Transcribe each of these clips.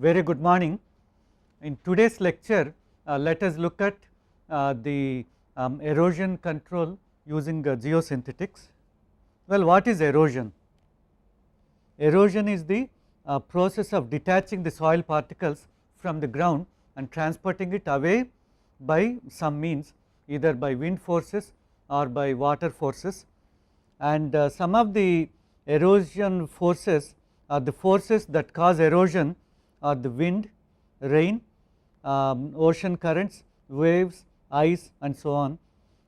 Very good morning. In today's lecture, let us look at the erosion control using geosynthetics. Well, what is erosion? Erosion is the process of detaching the soil particles from the ground and transporting it away by some means, either by wind forces or by water forces. And some of the erosion forces are the forces that cause erosion are the wind, rain, ocean currents, waves, ice and so on.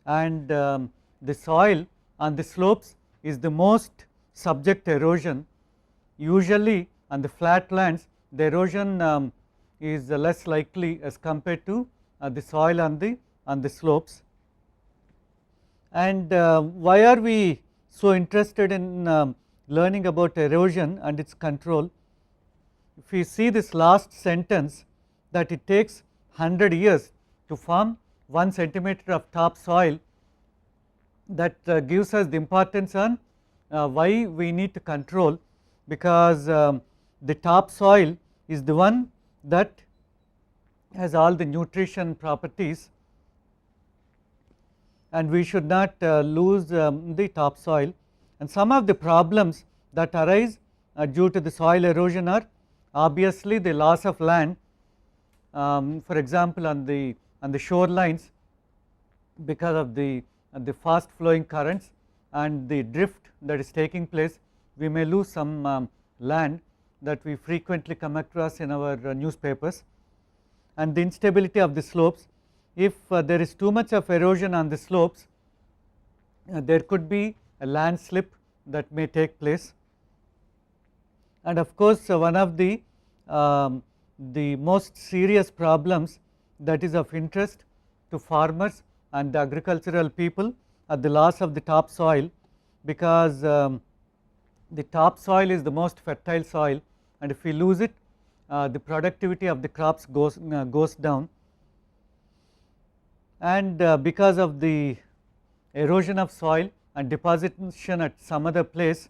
And the soil on the slopes is the most subject to erosion. Usually on the flat lands the erosion is less likely as compared to the soil on the slopes. And why are we so interested in learning about erosion and its control? If we see this last sentence, that it takes 100 years to form 1 centimeter of top soil, that gives us the importance on why we need to control, because the top soil is the one that has all the nutrition properties, and we should not lose the topsoil. And some of the problems that arise due to the soil erosion are obviously the loss of land, for example on the shorelines, because of the fast flowing currents and the drift that is taking place, we may lose some land that we frequently come across in our newspapers. And the instability of the slopes, if there is too much of erosion on the slopes, there could be a landslip that may take place. And of course one of the most serious problems that is of interest to farmers and the agricultural people are the loss of the topsoil, because the topsoil is the most fertile soil, and if we lose it, the productivity of the crops goes down. And because of the erosion of soil and deposition at some other place,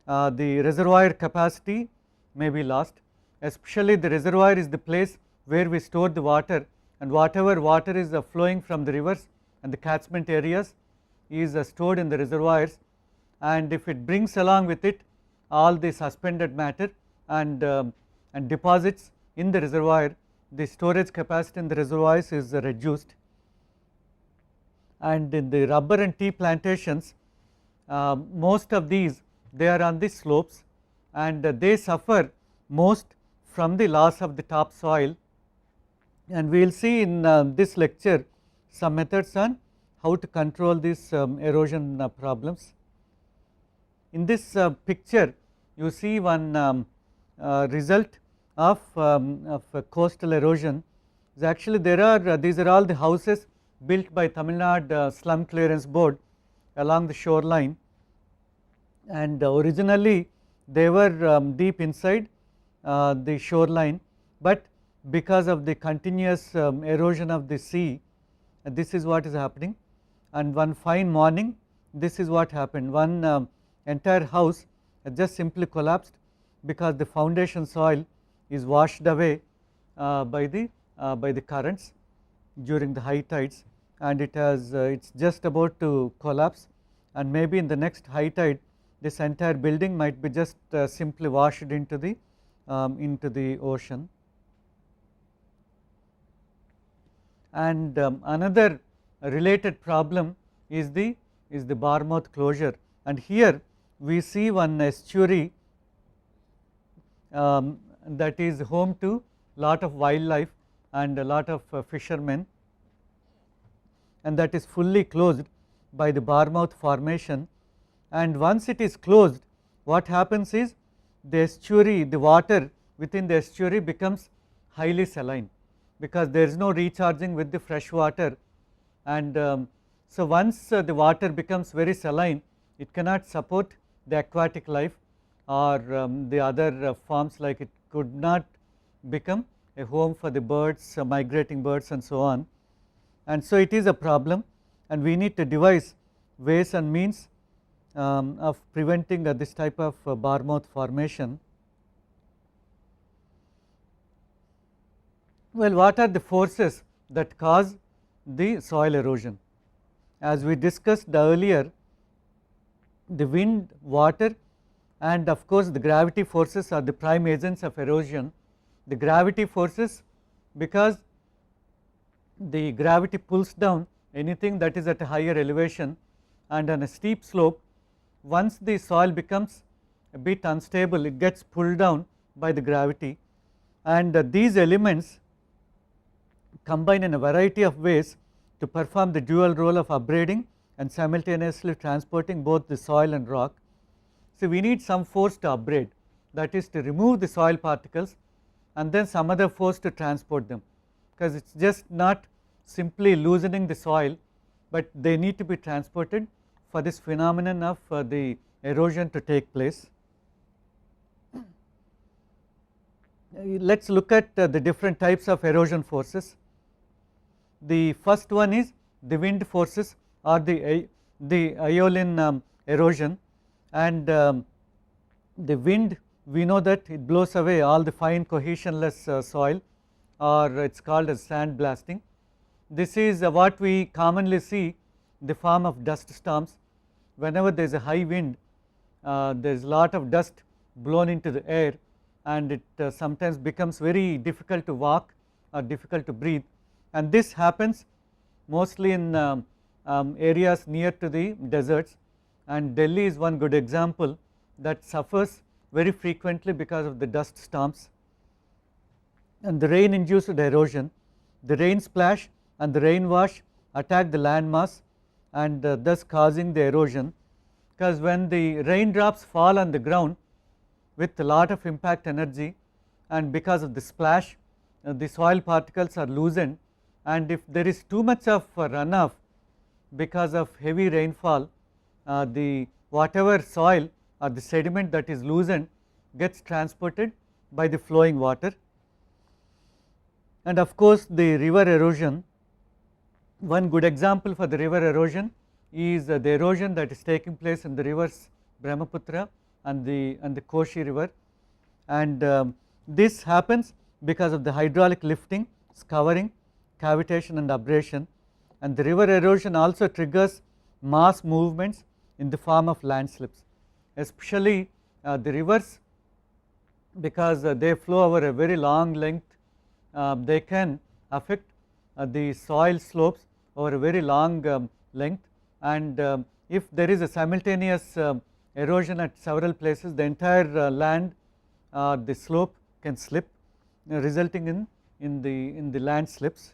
the reservoir capacity may be lost. Especially the reservoir is the place where we store the water, and whatever water is flowing from the rivers and the catchment areas is stored in the reservoirs, and if it brings along with it all the suspended matter and deposits in the reservoir, the storage capacity in the reservoirs is reduced. And in the rubber and tea plantations, most of these, they are on the slopes, and they suffer most from the loss of the topsoil. And we will see in this lecture some methods on how to control these erosion problems. In this picture you see one result of coastal erosion. Actually there are these are all the houses built by Tamil Nadu Slum Clearance Board along the shoreline, and originally they were deep inside the shoreline, but because of the continuous erosion of the sea, this is what is happening. And one fine morning this is what happened, one entire house just simply collapsed because the foundation soil is washed away by the currents during the high tides, and it's just about to collapse, and maybe in the next high tide this entire building might be just simply washed into the ocean. And another related problem is the bar mouth closure, and here we see one estuary that is home to lot of wildlife and a lot of fishermen, and that is fully closed by the bar mouth formation. And once it is closed, what happens is the estuary, the water within the estuary becomes highly saline, because there is no recharging with the fresh water. And so once the water becomes very saline, it cannot support the aquatic life or the other forms, like it could not become a home for the birds, migrating birds and so on. And so it is a problem, and we need to devise ways and means of preventing this type of bar mouth formation. Well, what are the forces that cause the soil erosion? As we discussed earlier, the wind, water, and of course the gravity forces are the prime agents of erosion. The gravity forces, because the gravity pulls down anything that is at a higher elevation, and on a steep slope, once the soil becomes a bit unstable, it gets pulled down by the gravity, and these elements combine in a variety of ways to perform the dual role of upbraiding and simultaneously transporting both the soil and rock. So, we need some force to upbraid, that is to remove the soil particles, and then some other force to transport them, because it is just not simply loosening the soil, but they need to be transported for this phenomenon of the erosion to take place. Let us look at the different types of erosion forces. The first one is the wind forces, or the aeolian erosion, and the wind, we know that it blows away all the fine cohesionless soil, or it is called as sand blasting. This is what we commonly see in the form of dust storms. Whenever there is a high wind, there is a lot of dust blown into the air, and it sometimes becomes very difficult to walk or difficult to breathe, and this happens mostly in areas near to the deserts, and Delhi is one good example that suffers very frequently because of the dust storms. And the rain induced erosion, the rain splash and the rain wash attack the land mass, and thus causing the erosion, because when the raindrops fall on the ground with a lot of impact energy, and because of the splash the soil particles are loosened, and if there is too much of runoff because of heavy rainfall, the whatever soil or the sediment that is loosened gets transported by the flowing water. And of course the river erosion, one good example for the river erosion is the erosion that is taking place in the rivers Brahmaputra and the Koshi river, and this happens because of the hydraulic lifting, scouring, cavitation and abrasion, and the river erosion also triggers mass movements in the form of landslips, especially the rivers, because they flow over a very long length, they can affect the soil slopes over a very long length, and if there is a simultaneous erosion at several places, the entire land, the slope can slip, resulting in the landslips.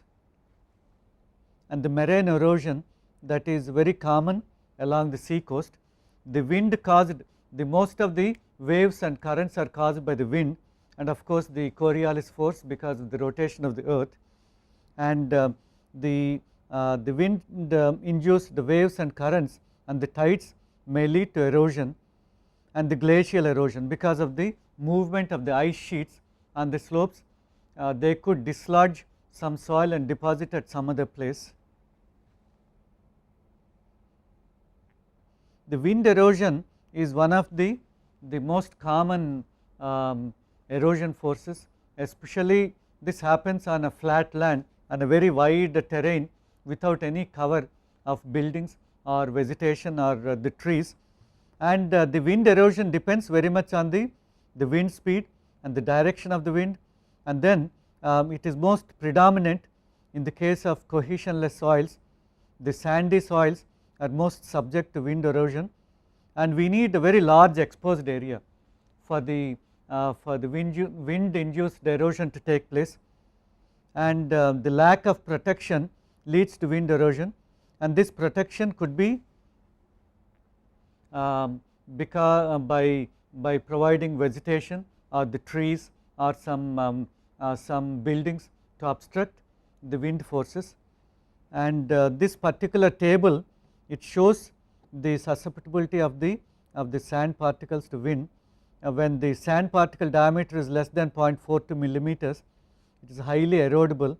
And the marine erosion, that is very common along the sea coast. The wind caused, the most of the waves and currents are caused by the wind, and of course the Coriolis force because of the rotation of the earth, and the wind induced the waves and currents and the tides may lead to erosion, and the glacial erosion because of the movement of the ice sheets on the slopes, they could dislodge some soil and deposit at some other place. The wind erosion is one of the most common erosion forces, especially this happens on a flat land and a very wide terrain without any cover of buildings or vegetation or the trees, and the wind erosion depends very much on the wind speed and the direction of the wind, and then it is most predominant in the case of cohesionless soils. The sandy soils are most subject to wind erosion, and we need a very large exposed area for the wind induced erosion to take place, and the lack of protection leads to wind erosion, and this protection could be because by providing vegetation or the trees or some buildings to obstruct the wind forces. And this particular table, it shows the susceptibility of the sand particles to wind. When the sand particle diameter is less than 0.42 millimeters, it is highly erodible,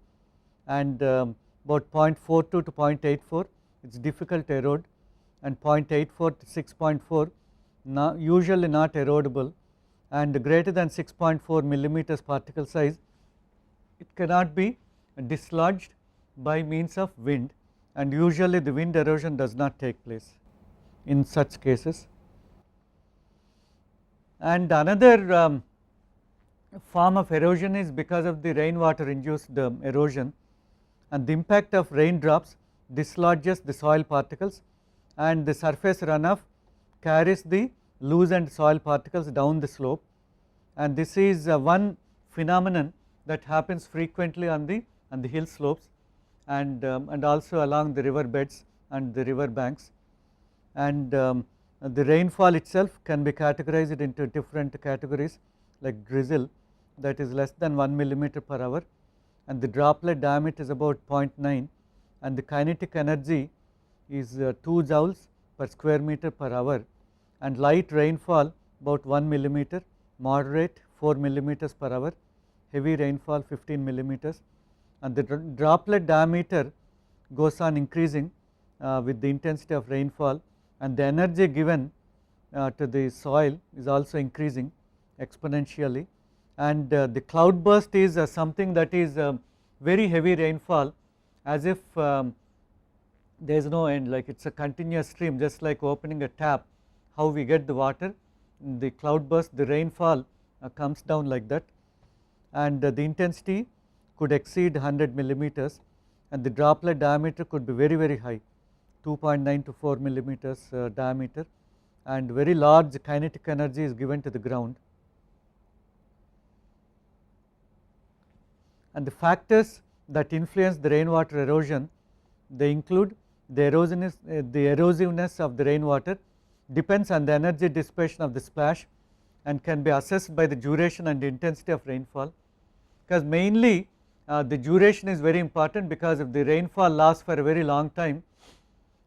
and about 0.42 to 0.84 it is difficult to erode, and 0.84 to 6.4 usually not erodible, and greater than 6.4 millimeters particle size, it cannot be dislodged by means of wind, and usually the wind erosion does not take place in such cases. And another form of erosion is because of the rainwater induced erosion, and the impact of raindrops dislodges the soil particles, and the surface runoff carries the loosened soil particles down the slope, and this is one phenomenon that happens frequently on the hill slopes, and also along the river beds and the river banks. And the rainfall itself can be categorized into different categories, like drizzle, that is less than 1 millimeter per hour, and the droplet diameter is about 0.9, and the kinetic energy is 2 joules per square meter per hour, and light rainfall about 1 millimeter, moderate 4 millimeters per hour, heavy rainfall 15 millimeters, and the droplet diameter goes on increasing with the intensity of rainfall, and the energy given to the soil is also increasing exponentially. And the cloudburst is something that is very heavy rainfall, as if there is no end, like it is a continuous stream, just like opening a tap, how we get the water. The cloudburst, the rainfall comes down like that, and the intensity could exceed 100 millimeters, and the droplet diameter could be very, very high, 2.9 to 4 millimeters diameter, and very large kinetic energy is given to the ground. And the factors that influence the rainwater erosion, they include the erosiveness of the rainwater depends on the energy dissipation of the splash, and can be assessed by the duration and intensity of rainfall, because mainly the duration is very important, because if the rainfall lasts for a very long time,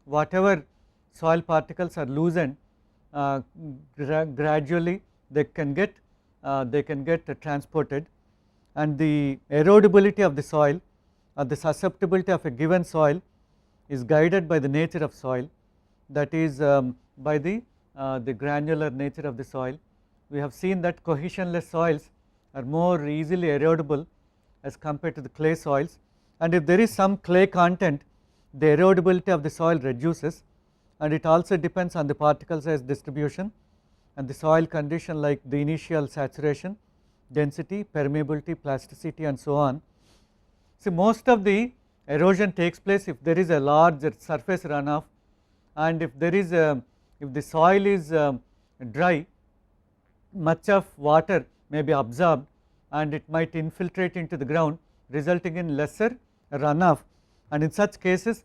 whatever soil particles are loosened, gradually they can get transported, and the erodability of the soil or the susceptibility of a given soil is guided by the nature of soil, that is by the granular nature of the soil. We have seen that cohesionless soils are more easily erodible as compared to the clay soils, and if there is some clay content, the erodability of the soil reduces, and it also depends on the particle size distribution and the soil condition, like the initial saturation, density, permeability, plasticity, and so on. See, most of the erosion takes place if there is a large surface runoff, and if there is if the soil is dry, much of water may be absorbed and it might infiltrate into the ground, resulting in lesser runoff, and in such cases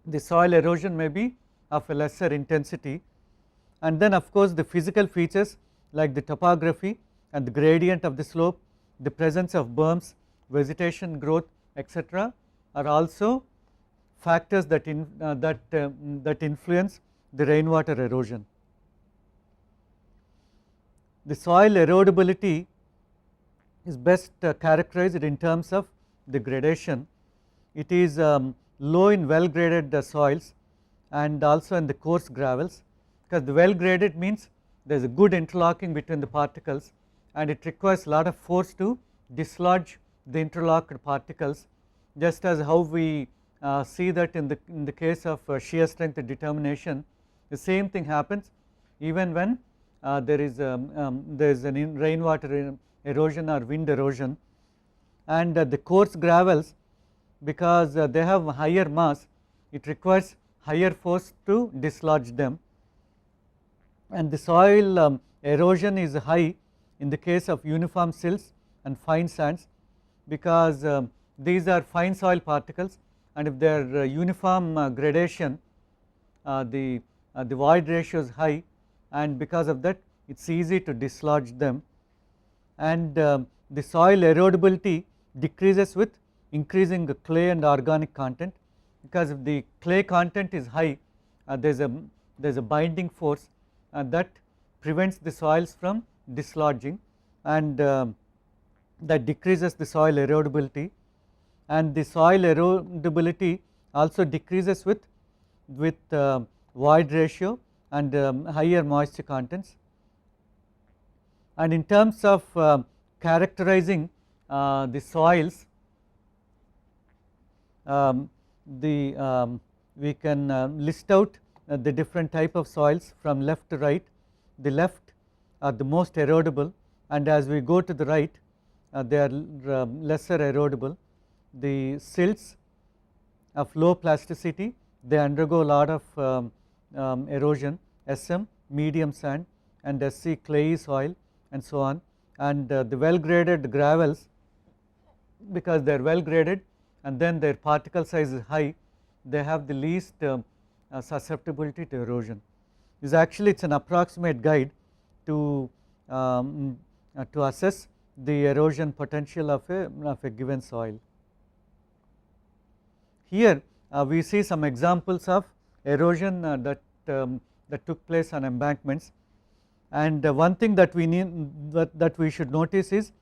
the soil erosion may be of a lesser intensity. And then of course the physical features like the topography and the gradient of the slope, the presence of berms, vegetation growth, etc., are also factors that influence the rainwater erosion. The soil erodibility is best characterized in terms of the gradation. It is low in well graded soils and also in the coarse gravels, because the well graded means there is a good interlocking between the particles, and it requires a lot of force to dislodge the interlocked particles, just as how we see that in the case of shear strength determination. The same thing happens even when there is an rainwater erosion or wind erosion. And the coarse gravels, because they have higher mass, it requires higher force to dislodge them, and the soil erosion is high in the case of uniform silts and fine sands, because these are fine soil particles, and if their uniform gradation, the void ratio is high, and because of that it is easy to dislodge them. And the soil erodibility decreases with increasing the clay and organic content, because if the clay content is high, there is a binding force that prevents the soils from dislodging, and that decreases the soil erodibility. And the soil erodibility also decreases with void ratio and higher moisture contents. And in terms of characterizing the soils, we can list out the different type of soils from left to right. The left are the most erodible, and as we go to the right they are lesser erodible. The silts of low plasticity, they undergo a lot of erosion, SM medium sand and SC clayey soil and so on, and the well graded gravels, because they are well graded and then their particle size is high, they have the least susceptibility to erosion. This actually, it is an approximate guide to assess the erosion potential of a given soil. Here we see some examples of erosion that took place on embankments, and one thing that we need that we should notice is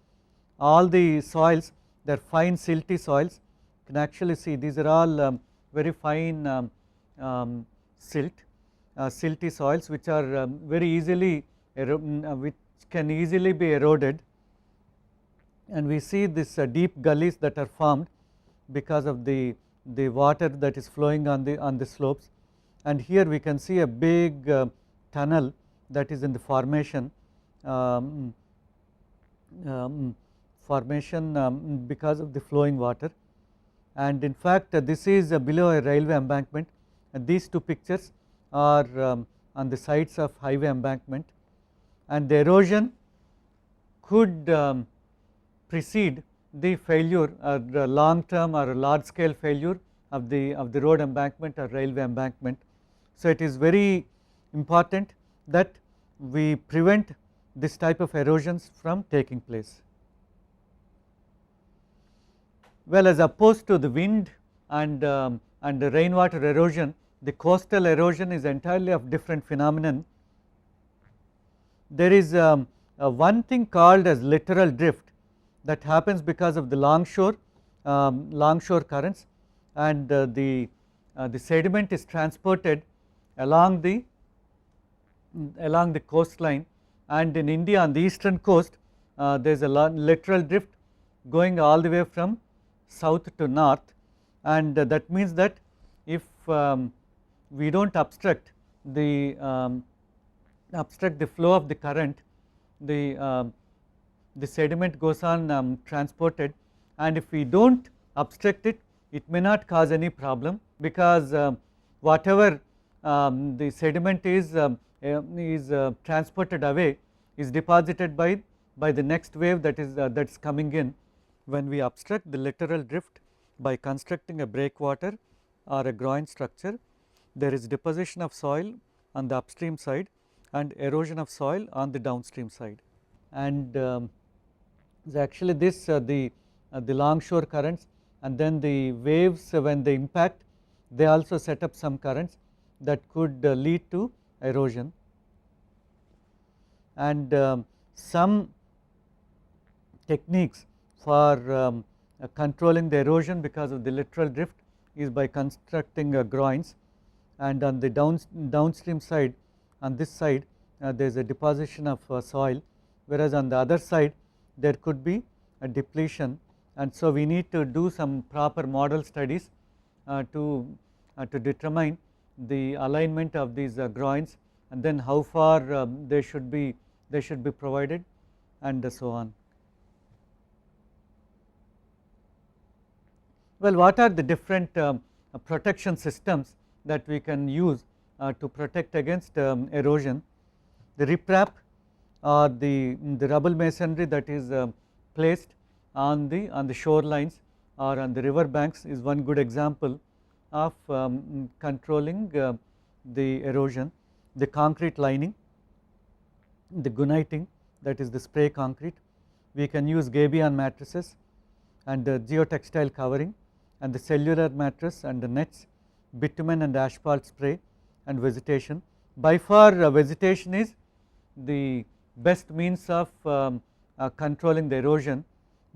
all the soils, they are fine silty soils. You can actually see these are all very fine silty soils, which are very easily which can easily be eroded, and we see this deep gullies that are formed because of the water that is flowing on the slopes. And here we can see a big tunnel that is in the formation because of the flowing water, and in fact this is below a railway embankment, and these two pictures are on the sides of highway embankment, and the erosion could precede the failure or the long term or large scale failure of the road embankment or railway embankment. So it is very important that we prevent this type of erosions from taking place. Well, as opposed to the wind and the rainwater erosion, the coastal erosion is entirely of different phenomenon. There is one thing called as littoral drift that happens because of the longshore currents, and the sediment is transported along the coastline, and in India on the eastern coast there is a littoral drift going all the way from south to north, and that means that if we do not obstruct the flow of the current, the sediment goes on transported, and if we do not obstruct it, it may not cause any problem, because whatever the sediment is transported away is deposited by the next wave that is coming in. When we obstruct the littoral drift by constructing a breakwater or a groin structure, there is deposition of soil on the upstream side and erosion of soil on the downstream side, and actually this the longshore currents, and then the waves when they impact, they also set up some currents that could lead to erosion. And some techniques for controlling the erosion because of the littoral drift is by constructing groins, and on the downstream side, on this side there is a deposition of soil, whereas on the other side there could be a depletion, and so we need to do some proper model studies to determine the alignment of these groins, and then how far they should be provided, and so on. Well, what are the different protection systems that we can use to protect against erosion? The riprap or the rubble masonry that is placed on the shorelines or on the river banks is one good example of controlling the erosion. The concrete lining, the guniting, that is the spray concrete. We can use gabion matrices and geotextile covering, and the cellular mattress and the nets, bitumen and asphalt spray, and vegetation. By far vegetation is the best means of controlling the erosion,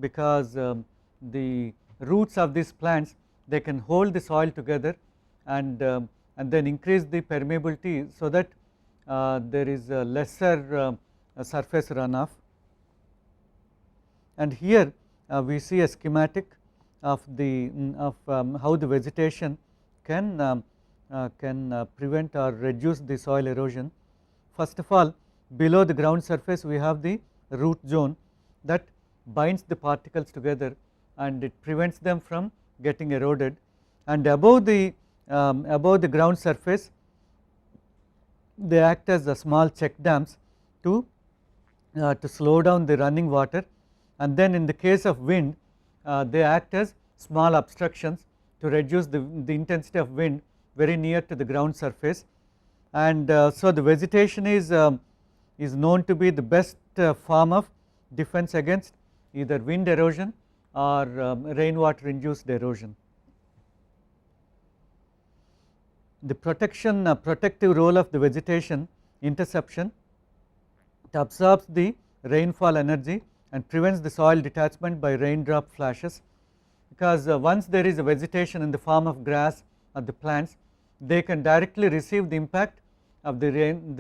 because the roots of these plants, they can hold the soil together and then increase the permeability, so that there is a lesser surface runoff. And here we see a schematic of how the vegetation can prevent or reduce the soil erosion. First of all, below the ground surface we have the root zone that binds the particles together and it prevents them from getting eroded, and above the ground surface they act as the small check dams to slow down the running water, and then in the case of wind they act as small obstructions to reduce the intensity of wind very near to the ground surface. And so the vegetation is known to be the best form of defense against either wind erosion or rainwater induced erosion. The protective role of the vegetation: interception. It absorbs the rainfall energy and prevents the soil detachment by raindrop flashes, because once there is a vegetation in the form of grass or the plants, they can directly receive the impact of the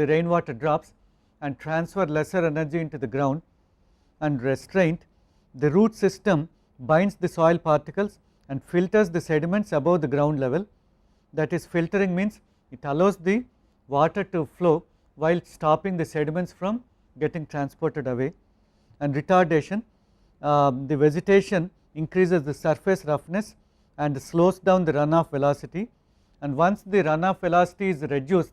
rainwater drops and transfer lesser energy into the ground. And restraint: the root system binds the soil particles and filters the sediments above the ground level. That is, filtering means it allows the water to flow while stopping the sediments from getting transported away. And retardation: the vegetation increases the surface roughness and slows down the runoff velocity, and once the runoff velocity is reduced,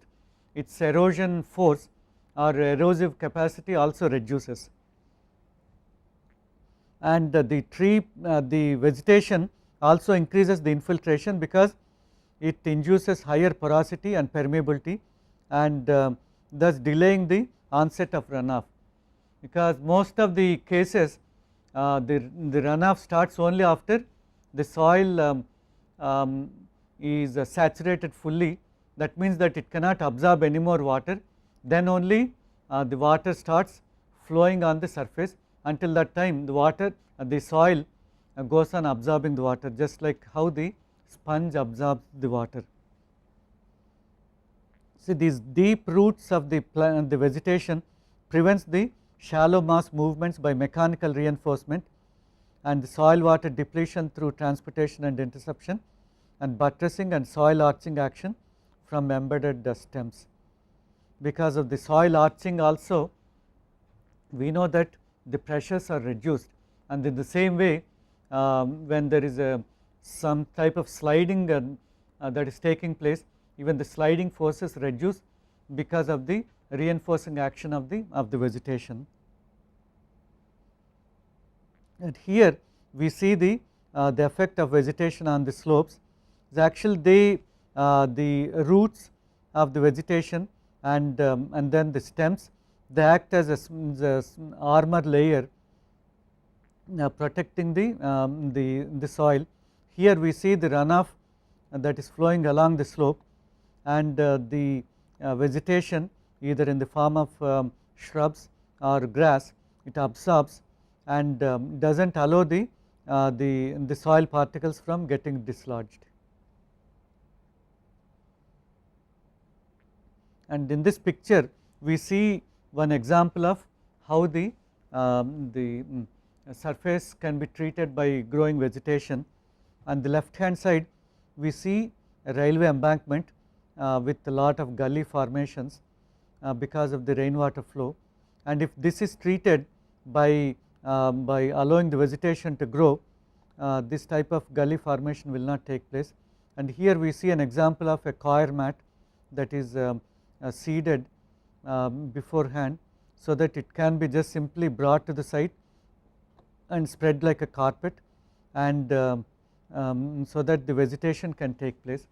its erosion force or erosive capacity also reduces. And the vegetation also increases the infiltration because it induces higher porosity and permeability, and thus delaying the onset of runoff, because most of the cases the runoff starts only after the soil is saturated fully. That means that it cannot absorb any more water, then only the water starts flowing on the surface. Until that time the soil goes on absorbing the water, just like how the sponge absorbs the water. See, these deep roots of the vegetation prevents the shallow mass movements by mechanical reinforcement and the soil water depletion through transportation and interception, and buttressing and soil arching action from embedded stems. Because of the soil arching also, we know that the pressures are reduced, and in the same way when there is some type of sliding that is taking place, even the sliding forces reduce because of the reinforcing action of the vegetation. And here we see the effect of vegetation on the slopes. It's actually the roots of the vegetation and then the stems, they act as a armor layer protecting the soil. Here we see the runoff that is flowing along the slope, and the vegetation either in the form of shrubs or grass, it absorbs and does not allow the soil particles from getting dislodged. And in this picture we see one example of how the surface can be treated by growing vegetation. On the left hand side we see a railway embankment with a lot of gully formations because of the rainwater flow, and if this is treated by allowing the vegetation to grow, this type of gully formation will not take place. And here we see an example of a coir mat that is seeded beforehand, so that it can be just simply brought to the site and spread like a carpet, and so that the vegetation can take place.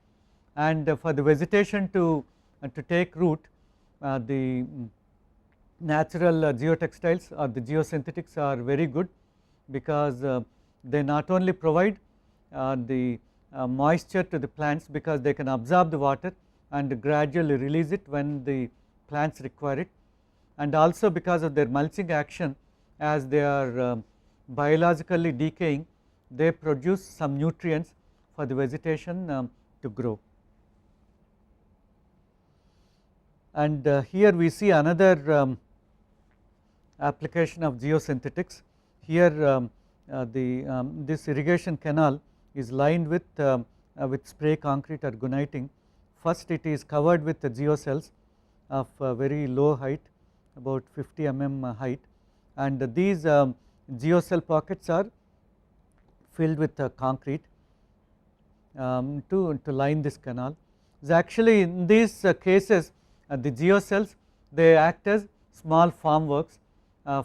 And for the vegetation to take root, the natural geotextiles or the geosynthetics are very good, because they not only provide the moisture to the plants, because they can absorb the water and gradually release it when the plants require it, and also because of their mulching action, as they are biologically decaying, they produce some nutrients for the vegetation to grow. And here we see another application of geosynthetics. Here this irrigation canal is lined with spray concrete or guniting. First it is covered with the geocells of very low height, about 50 mm height, and these geocell pockets are filled with concrete to line this canal. So actually in these cases the geocells, they act as small formworks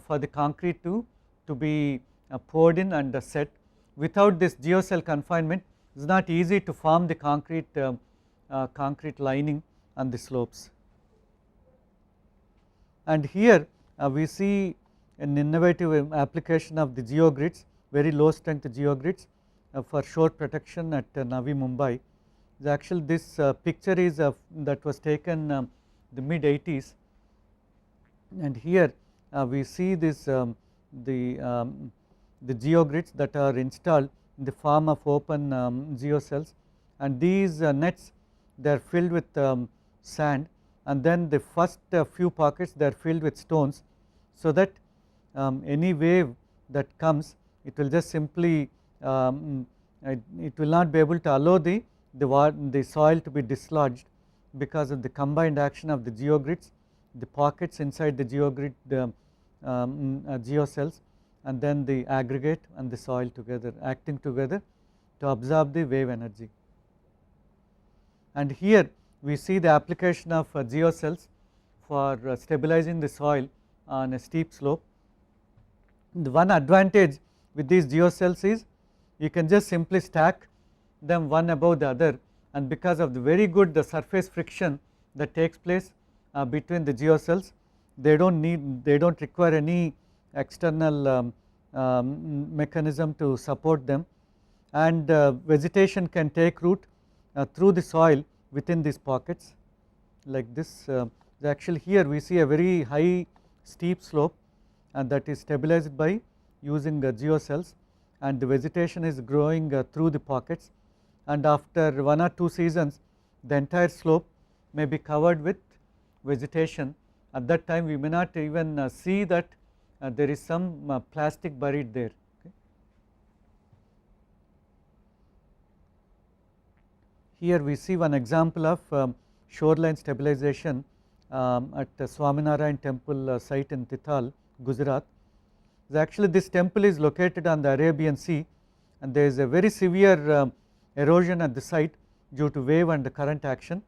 for the concrete to be poured in and set. Without this geocell confinement, it is not easy to form the concrete lining on the slopes. And here we see an innovative application of the geogrids, very low strength geogrids for shore protection at Navi Mumbai. Actually this picture is that was taken the mid 80s, and here we see this the geogrids that are installed in the form of open geocells, and these nets, they are filled with sand, and then the first few pockets they are filled with stones, so that any wave that comes, it will just simply it will not be able to allow the soil to be dislodged because of the combined action of the geogrids, the pockets inside the geogrid geocells, and then the aggregate and the soil together acting together to absorb the wave energy. And here we see the application of geocells for stabilizing the soil on a steep slope. The one advantage with these geocells is you can just simply stack them one above the other, and because of the very good surface friction that takes place between the geocells, they don't require any external mechanism to support them, and vegetation can take root through the soil within these pockets like this. Actually here we see a very high steep slope, and that is stabilized by using geocells, and the vegetation is growing through the pockets, and after 1 or 2 seasons the entire slope may be covered with vegetation. At that time we may not even see that there is some plastic buried there. Okay. Here we see one example of shoreline stabilization at Swaminarayan temple site in Tithal, Gujarat. Actually this temple is located on the Arabian Sea, and there is a very severe erosion at the site due to wave and current action,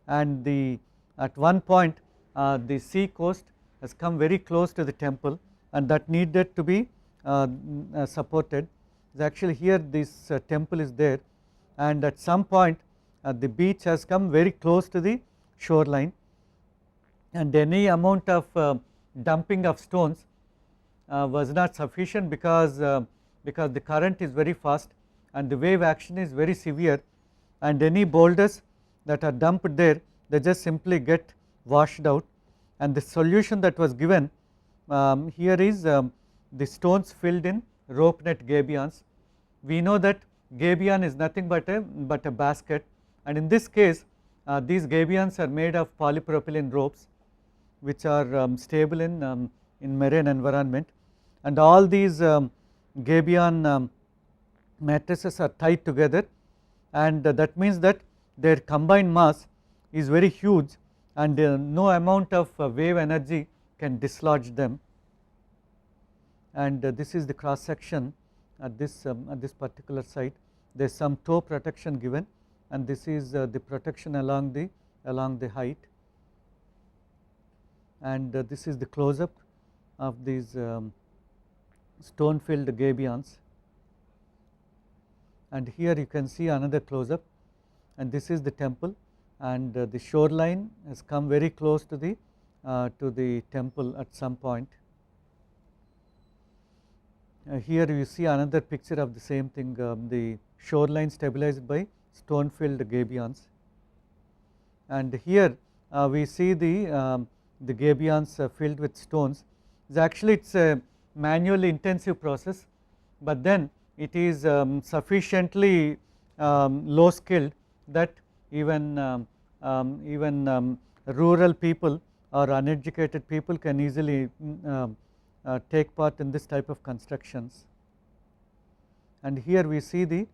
and at one point the sea coast has come very close to the temple, and that needed to be supported. Actually here this temple is there, and at some point the beach has come very close to the shoreline, and any amount of dumping of stones was not sufficient because the current is very fast and the wave action is very severe, and any boulders that are dumped there, they just simply get washed out. And the solution that was given here is the stones filled in rope net gabions. We know that gabion is nothing but a basket, and in this case these gabions are made of polypropylene ropes which are stable in marine environment, and all these gabion matrices are tied together, and that means that their combined mass is very huge, and no amount of wave energy can dislodge them. And this is the cross section at this particular site. There is some toe protection given, and this is the protection along the height, and this is the close up of these stone filled gabions, and here you can see another close up, and this is the temple, and the shoreline has come very close to the temple at some point. Here you see another picture of the same thing, the shoreline stabilized by stone filled gabions, and here we see the gabions filled with stones. Actually it's a manually intensive process, but then it is sufficiently low skilled that even rural people or uneducated people can easily take part in this type of constructions. and here we see the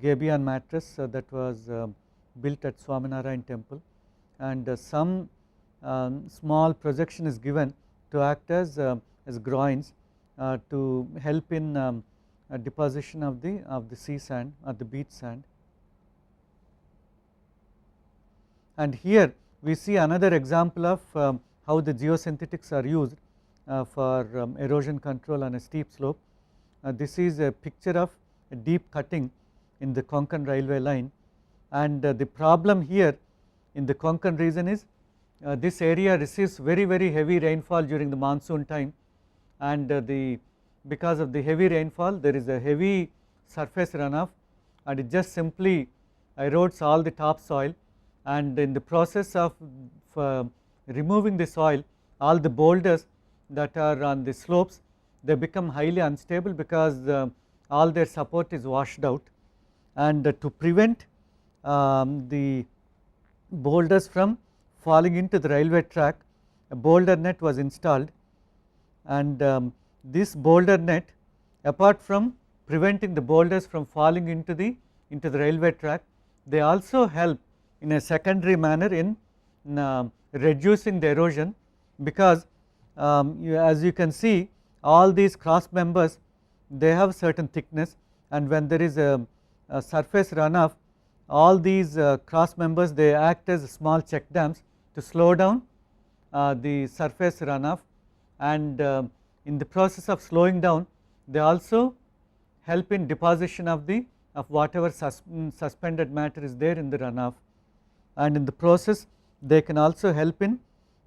Gabion mattress that was built at Swaminarayan temple, and some small projection is given to act as groins to help in deposition of the sea sand or the beach sand. And here we see another example of how the geosynthetics are used for erosion control on a steep slope. This is a picture of a deep cutting in the Konkan railway line, and the problem here in the Konkan region is this area receives very heavy rainfall during the monsoon time, and because of the heavy rainfall there is a heavy surface runoff, and it just simply erodes all the topsoil, and in the process of removing the soil, all the boulders that are on the slopes, they become highly unstable because all their support is washed out, and to prevent the boulders from falling into the railway track, a boulder net was installed, and this boulder net, apart from preventing the boulders from falling into the railway track, they also help in a secondary manner in reducing the erosion, because as you can see, all these cross members, they have certain thickness, and when there is a surface runoff, all these cross members, they act as small check dams to slow down the surface runoff, and in the process of slowing down, they also help in deposition of whatever suspended matter is there in the runoff, and in the process they can also help in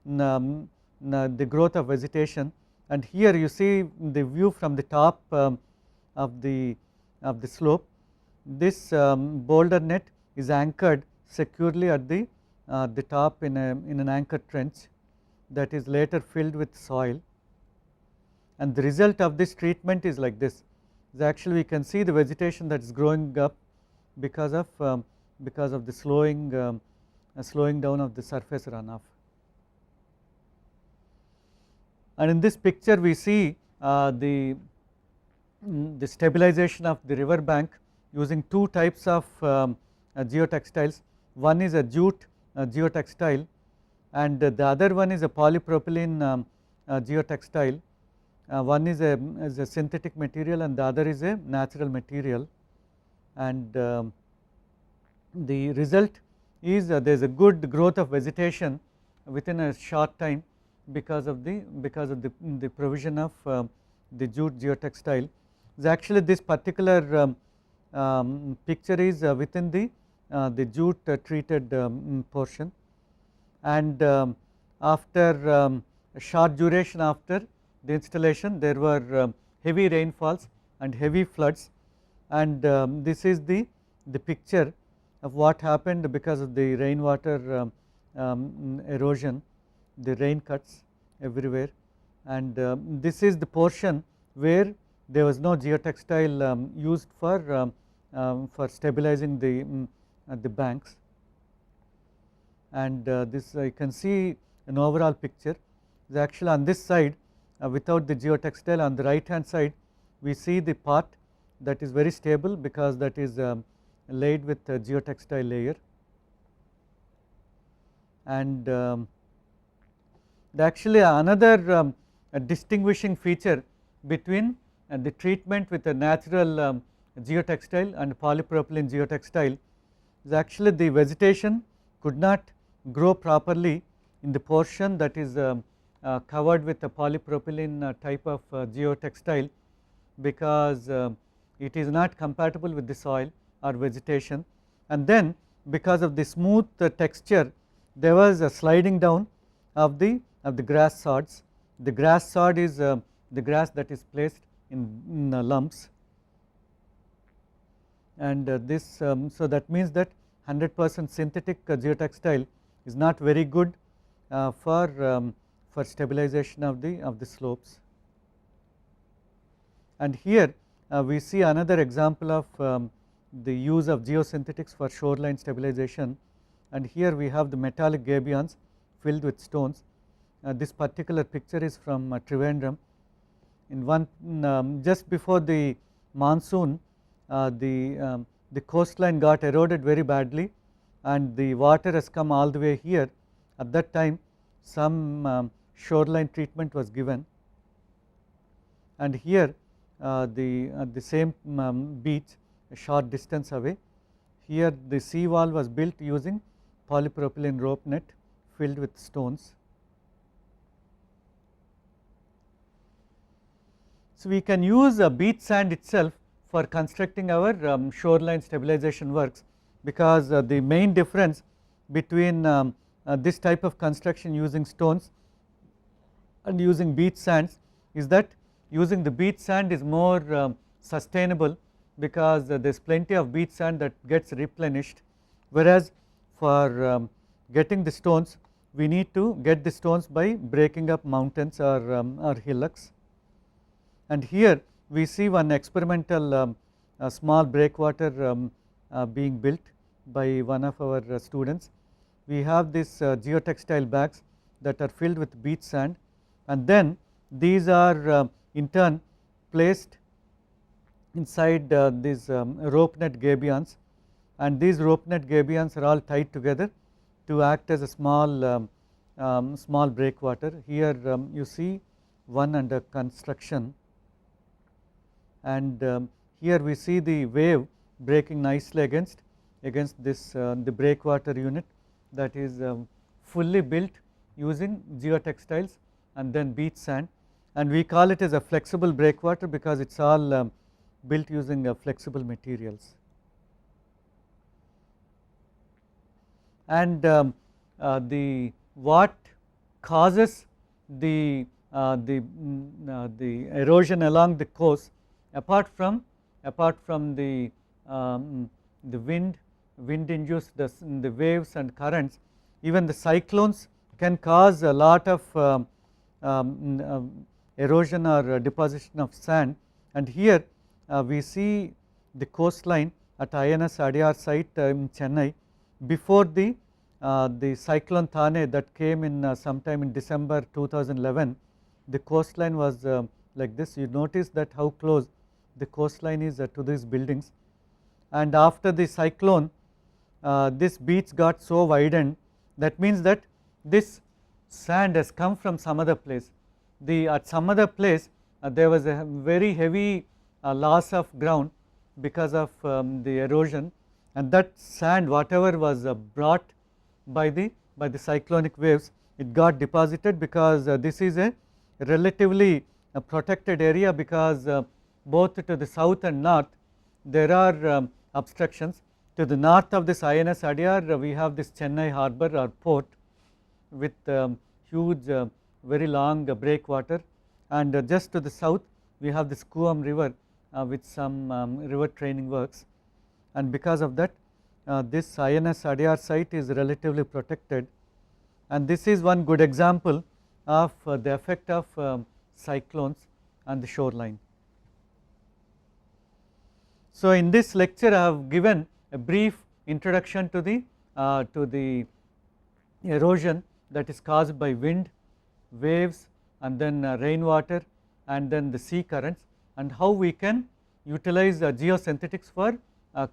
the growth of vegetation. And here you see the view from the top of the slope. This boulder net is anchored securely at the top in an anchored trench that is later filled with soil, and the result of this treatment is like this. Actually we can see the vegetation that is growing up because of the slowing down of the surface runoff. And in this picture we see the stabilization of the river bank using two types of geotextiles. One is a jute geotextile, and the other one is a polypropylene geotextile. One is a synthetic material and the other is a natural material, and the result is there is a good growth of vegetation within a short time because of the provision of the jute geotextile. Actually this particular picture is within the jute treated portion, and after a short duration after the installation, there were heavy rainfalls and heavy floods, and this is the picture of what happened because of the rainwater erosion, the rain cuts everywhere, and this is the portion where there was no geotextile used for stabilizing the banks, and this you can see an overall picture. Actually on this side without the geotextile, on the right hand side we see the part that is very stable because that is laid with a geotextile layer, and actually another distinguishing feature between the treatment with a natural geotextile and polypropylene geotextile is actually the vegetation could not grow properly in the portion that is covered with a polypropylene type of geotextile, because it is not compatible with the soil or vegetation, and then because of the smooth texture there was a sliding down of the grass sods. The grass sod is the grass that is placed in lumps, and this so that means that 100% synthetic geotextile is not very good for stabilization of the slopes. And here we see another example of the use of geosynthetics for shoreline stabilization, and here we have the metallic gabions filled with stones. This particular picture is from Trivandrum. in one just before the monsoon, the coastline got eroded very badly and the water has come all the way here. At that time some shoreline treatment was given, and here the same beach a short distance away, here the sea wall was built using polypropylene rope net filled with stones. So we can use beach sand itself for constructing our shoreline stabilization works, because the main difference between this type of construction using stones and using beach sands is that using the beach sand is more sustainable, because there is plenty of beach sand that gets replenished, whereas for getting the stones we need to get the stones by breaking up mountains or hillocks. And here we see one experimental small breakwater being built by one of our students. We have these geotextile bags that are filled with beach sand, and then these are in turn placed inside these rope net gabions, and these rope net gabions are all tied together to act as a small small breakwater. Here you see one under construction, and here we see the wave breaking nicely against this the breakwater unit that is fully built using geotextiles and then beach sand, and we call it as a flexible breakwater because it is all built using flexible materials. And the what causes the erosion along the coast, apart from the wind induced the waves and currents, even the cyclones can cause a lot of erosion or deposition of sand. And here we see the coastline at INS Adyar site in Chennai before the cyclone Thane that came in sometime in December 2011. The coastline was like this. You notice that how close the coastline is to these buildings, and after the cyclone this beach got so widened, that means that this sand has come from some other place. At some other place there was a very heavy loss of ground because of the erosion, and that sand whatever was brought by the cyclonic waves, it got deposited, because this is a relatively protected area, because both to the south and north there are obstructions. To the north of this INS Adyar we have this Chennai harbour or port with huge very long breakwater, and just to the south we have this Kuam river with some river training works, and because of that this INS Adyar site is relatively protected, and this is one good example of the effect of cyclones on the shoreline. So in this lecture I have given a brief introduction to the erosion that is caused by wind, waves, and then rainwater, and then the sea currents, and how we can utilize geosynthetics for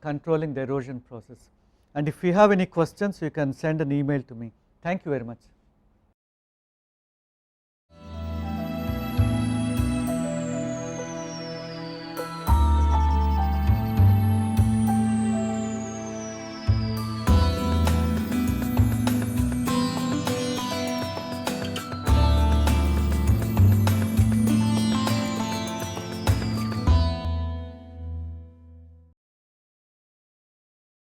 controlling the erosion process. And if you have any questions you can send an email to me. Thank you very much.